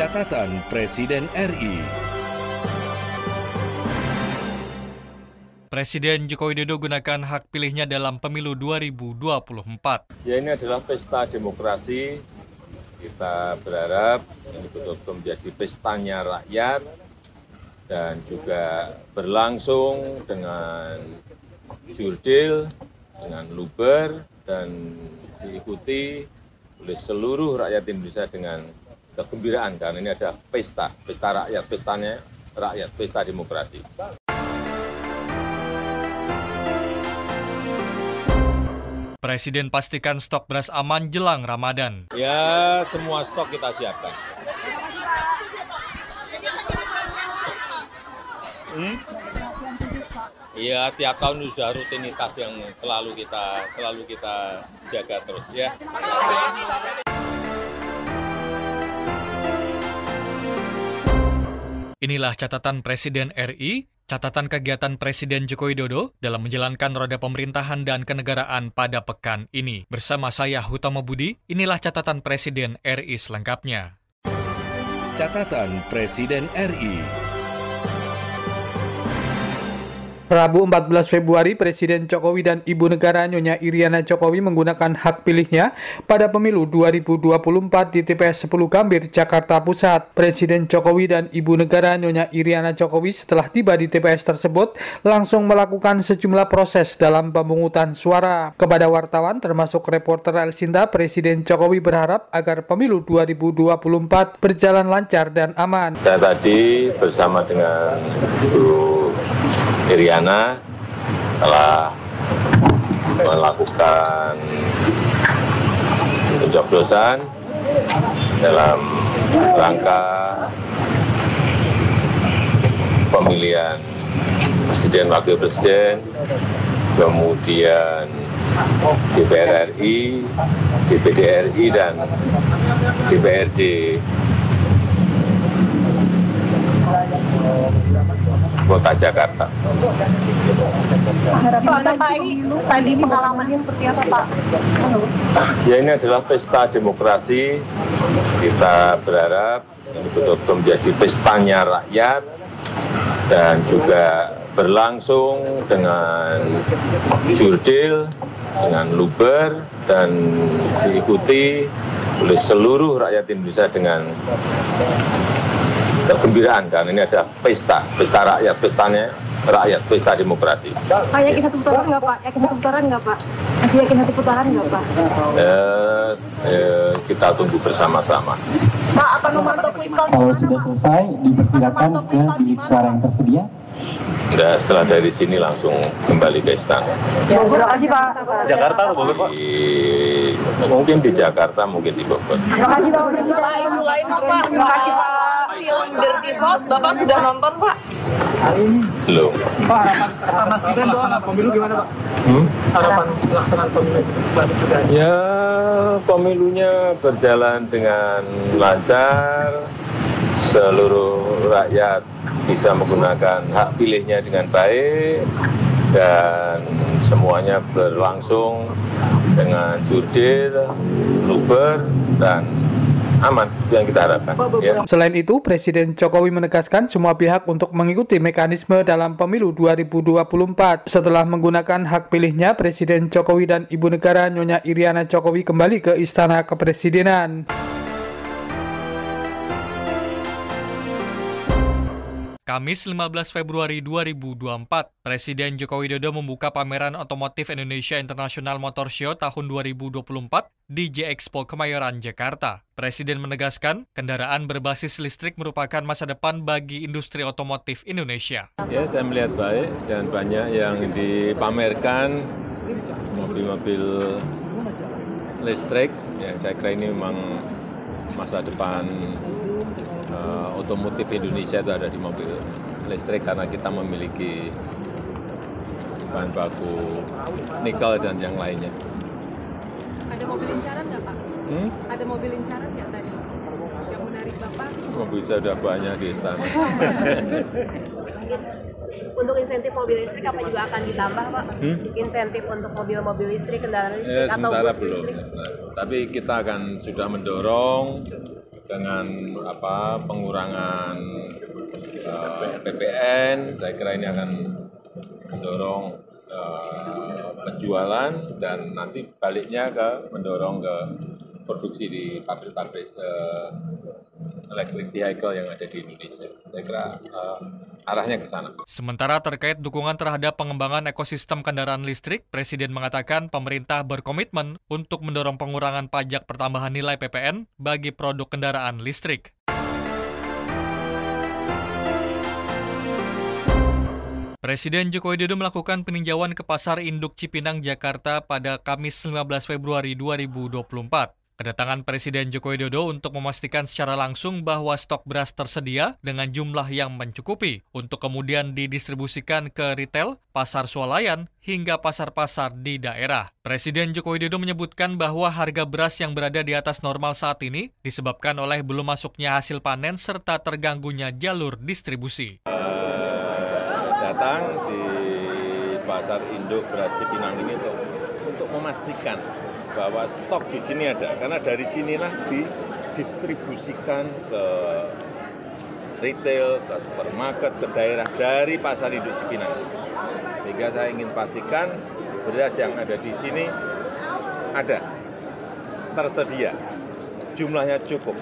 Catatan Presiden RI. Presiden Joko Widodo gunakan hak pilihnya dalam pemilu 2024. Ya, ini adalah pesta demokrasi. Kita berharap ini betul-betul menjadi pestanya rakyat dan juga berlangsung dengan jurdil, dengan luber, dan diikuti oleh seluruh rakyat Indonesia dengan kegembiraan, karena ini ada pesta rakyat, pestanya rakyat, pesta demokrasi. Presiden pastikan stok beras aman jelang Ramadan. Ya, semua stok kita siapkan. Iya, tiap tahun sudah rutinitas yang selalu kita jaga terus ya. Inilah catatan Presiden RI, catatan kegiatan Presiden Joko Widodo dalam menjalankan roda pemerintahan dan kenegaraan pada pekan ini. Bersama saya Hutomo Budi, inilah catatan Presiden RI selengkapnya. Catatan Presiden RI. Rabu 14 Februari, Presiden Jokowi dan Ibu Negara Nyonya Iriana Jokowi menggunakan hak pilihnya pada pemilu 2024 di TPS 10 Gambir, Jakarta Pusat. Presiden Jokowi dan Ibu Negara Nyonya Iriana Jokowi setelah tiba di TPS tersebut langsung melakukan sejumlah proses dalam pemungutan suara. Kepada wartawan termasuk reporter Elsinta, Presiden Jokowi berharap agar pemilu 2024 berjalan lancar dan aman. Saya tadi bersama dengan Bu Iriana telah melakukan pencoblosan dalam rangka pemilihan presiden, wakil presiden, kemudian DPR RI, DPD RI, dan DPRD. Kota Jakarta. Harapan Pak ini tadi pengalamannya seperti apa Pak? Ya, ini adalah pesta demokrasi. Kita berharap ini betul-betul menjadi pestanya rakyat dan juga berlangsung dengan jurdil, dengan luber, dan diikuti oleh seluruh rakyat Indonesia dengan kegembiraan, karena ini ada pesta rakyat, pestanya rakyat, pesta demokrasi. Pak, yakin satu putaran nggak Pak? Yakin satu putaran nggak Pak? Masih yakin satu putaran nggak Pak? Kita tunggu bersama-sama. Pak, akan memantau quick count? Kalau sudah selesai, dipersilakan ke bilik suara yang tersedia. Nah, setelah dari sini langsung kembali ke istana. Terima kasih Pak. Jakarta atau Bogor Pak? Mungkin di Jakarta, mungkin di Bogor. Terima kasih Pak. Selain Pak, terima kasih Pak. Film Dirty Vote, Bapak sudah nonton Pak? Belum. Pak, harapan Mas Gibran pelaksanaan pemilu gimana Pak? Harapan pelaksanaan pemilu? Ya, pemilunya berjalan dengan lancar, seluruh rakyat bisa menggunakan hak pilihnya dengan baik, dan semuanya berlangsung dengan jurdil, luber, dan aman, itu yang kita harapkan. Ya. Selain itu, Presiden Jokowi menegaskan semua pihak untuk mengikuti mekanisme dalam pemilu 2024. Setelah menggunakan hak pilihnya, Presiden Jokowi dan Ibu Negara Nyonya Iriana Jokowi kembali ke Istana Kepresidenan. Kamis 15 Februari 2024, Presiden Joko Widodo membuka pameran otomotif Indonesia International Motor Show tahun 2024 di J-Expo Kemayoran, Jakarta. Presiden menegaskan, kendaraan berbasis listrik merupakan masa depan bagi industri otomotif Indonesia. Ya, saya melihat baik dan banyak yang dipamerkan mobil-mobil listrik. Ya, saya kira ini memang masa depan otomotif Indonesia itu ada di mobil listrik, karena kita memiliki bahan baku nikel dan yang lainnya. Ada mobil incaran nggak Pak? Ada mobil incaran nggak tadi? Yang menarik Bapak? Mobil saya sudah banyak di istana. Untuk insentif mobil listrik apa juga akan ditambah Pak? Insentif untuk mobil-mobil listrik, kendaraan listrik, atau sementara bus belum. listrik? Tapi kita akan sudah mendorong dengan pengurangan PPN, saya kira ini akan mendorong penjualan dan nanti baliknya mendorong ke produksi di pabrik-pabrik electric vehicle yang ada di Indonesia. Saya kira arahnya ke sana. Sementara terkait dukungan terhadap pengembangan ekosistem kendaraan listrik, Presiden mengatakan pemerintah berkomitmen untuk mendorong pengurangan pajak pertambahan nilai PPN bagi produk kendaraan listrik. Presiden Joko Widodo melakukan peninjauan ke Pasar Induk Cipinang, Jakarta pada Kamis 15 Februari 2024. Kedatangan Presiden Joko Widodo untuk memastikan secara langsung bahwa stok beras tersedia dengan jumlah yang mencukupi untuk kemudian didistribusikan ke retail, pasar swalayan, hingga pasar-pasar di daerah. Presiden Joko Widodo menyebutkan bahwa harga beras yang berada di atas normal saat ini disebabkan oleh belum masuknya hasil panen serta terganggunya jalur distribusi. Datang di Pasar Induk Beras Cipinang ini untuk memastikan bahwa stok di sini ada, karena dari sinilah didistribusikan ke retail, ke supermarket, ke daerah dari Pasar Induk Cipinang. Sehingga saya ingin pastikan beras yang ada di sini ada, tersedia, jumlahnya cukup,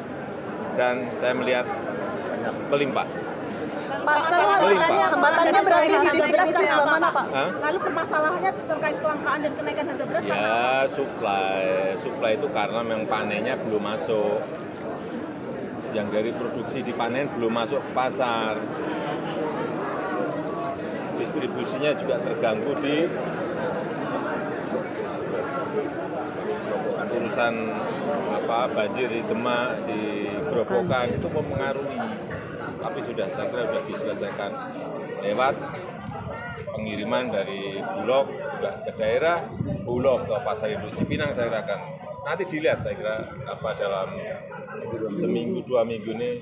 dan saya melihat melimpah. Hambatannya berarti di distribusi selama mana, Pak? Lalu permasalahannya terkait kelangkaan dan kenaikan harga beras? Ya, supply itu karena memang panennya belum masuk. Yang dari produksi dipanen belum masuk ke pasar. Distribusinya juga terganggu di urusan banjir di Demak, di Grobogan, itu mempengaruhi. Tapi saya kira sudah diselesaikan lewat pengiriman dari Bulog juga ke daerah, Bulog ke Pasar Induk Cipinang. Saya kira akan nanti dilihat, saya kira dalam seminggu 2 minggu ini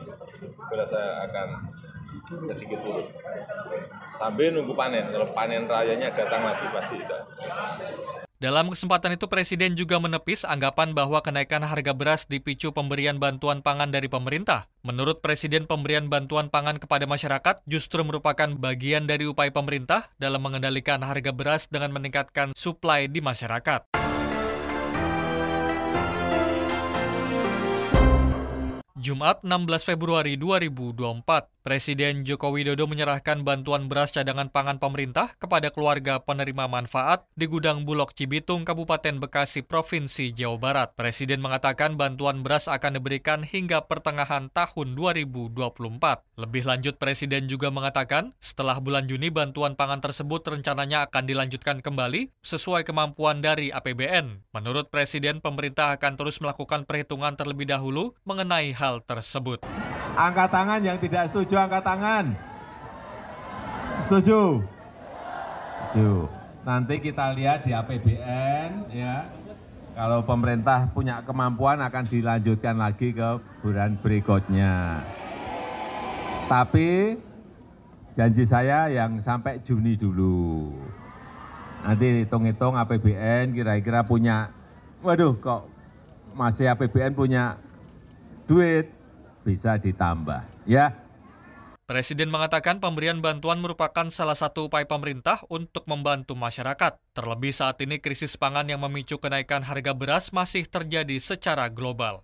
beras saya akan sedikit turun. Sambil nunggu panen, kalau panen rayanya datang lagi pasti tidak. Dalam kesempatan itu, Presiden juga menepis anggapan bahwa kenaikan harga beras dipicu pemberian bantuan pangan dari pemerintah. Menurut Presiden, pemberian bantuan pangan kepada masyarakat justru merupakan bagian dari upaya pemerintah dalam mengendalikan harga beras dengan meningkatkan suplai di masyarakat. Jumat 16 Februari 2024, Presiden Joko Widodo menyerahkan bantuan beras cadangan pangan pemerintah kepada keluarga penerima manfaat di gudang Bulog Cibitung, Kabupaten Bekasi, Provinsi Jawa Barat. Presiden mengatakan bantuan beras akan diberikan hingga pertengahan tahun 2024. Lebih lanjut, Presiden juga mengatakan setelah bulan Juni bantuan pangan tersebut rencananya akan dilanjutkan kembali sesuai kemampuan dari APBN. Menurut Presiden, pemerintah akan terus melakukan perhitungan terlebih dahulu mengenai hal tersebut. Angkat tangan yang tidak setuju, angkat tangan. Setuju? Setuju. Nanti kita lihat di APBN ya. Kalau pemerintah punya kemampuan akan dilanjutkan lagi ke bulan berikutnya. Tapi janji saya yang sampai Juni dulu. Nanti hitung-hitung APBN kira-kira punya, waduh kok masih APBN punya duit, bisa ditambah, ya. Presiden mengatakan pemberian bantuan merupakan salah satu upaya pemerintah untuk membantu masyarakat. Terlebih saat ini krisis pangan yang memicu kenaikan harga beras masih terjadi secara global.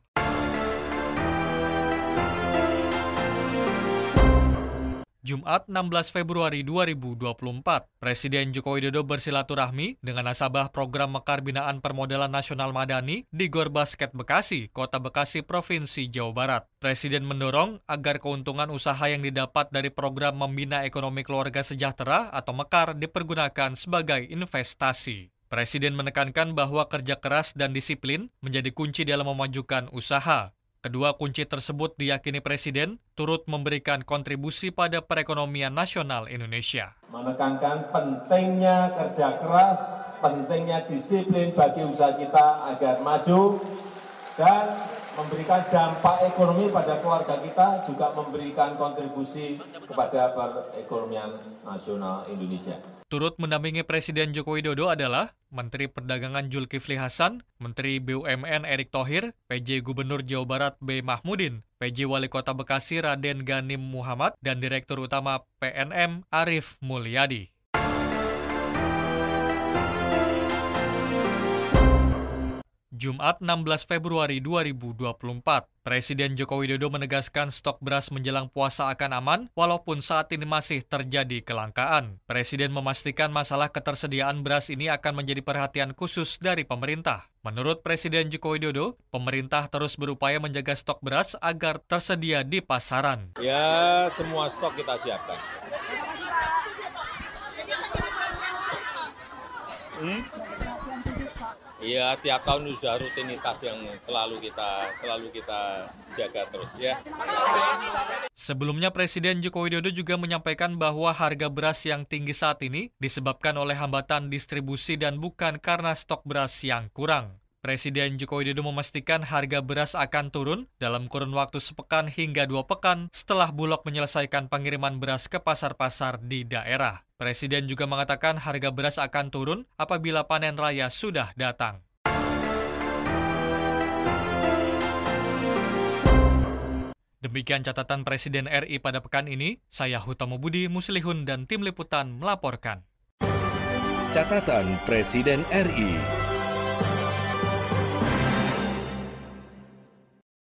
Jumat 16 Februari 2024, Presiden Joko Widodo bersilaturahmi dengan nasabah program Mekar Binaan Permodalan Nasional Madani di Gor Basket Bekasi, Kota Bekasi, Provinsi Jawa Barat. Presiden mendorong agar keuntungan usaha yang didapat dari program Membina Ekonomi Keluarga Sejahtera atau Mekar dipergunakan sebagai investasi. Presiden menekankan bahwa kerja keras dan disiplin menjadi kunci dalam memajukan usaha. Kedua kunci tersebut diyakini Presiden turut memberikan kontribusi pada perekonomian nasional Indonesia. Menekankan pentingnya kerja keras, pentingnya disiplin bagi usaha kita agar maju dan memberikan dampak ekonomi pada keluarga kita, juga memberikan kontribusi kepada perekonomian nasional Indonesia. Turut mendampingi Presiden Joko Widodo adalah Menteri Perdagangan Zulkifli Hasan, Menteri BUMN Erick Thohir, PJ Gubernur Jawa Barat B. Mahmudin, PJ Wali Kota Bekasi Raden Ganim Muhammad, dan Direktur Utama PNM Arief Mulyadi. Jumat 16 Februari 2024, Presiden Joko Widodo menegaskan stok beras menjelang puasa akan aman walaupun saat ini masih terjadi kelangkaan. Presiden memastikan masalah ketersediaan beras ini akan menjadi perhatian khusus dari pemerintah. Menurut Presiden Joko Widodo, pemerintah terus berupaya menjaga stok beras agar tersedia di pasaran. Ya, semua stok kita siapkan. Iya, tiap tahun sudah rutinitas yang selalu kita jaga terus ya. Sebelumnya Presiden Joko Widodo juga menyampaikan bahwa harga beras yang tinggi saat ini disebabkan oleh hambatan distribusi dan bukan karena stok beras yang kurang. Presiden Joko Widodo memastikan harga beras akan turun dalam kurun waktu sepekan hingga 2 pekan setelah Bulog menyelesaikan pengiriman beras ke pasar-pasar di daerah. Presiden juga mengatakan harga beras akan turun apabila panen raya sudah datang. Demikian catatan Presiden RI pada pekan ini. Saya Hutomo Budi Muslihun dan tim liputan melaporkan. Catatan Presiden RI.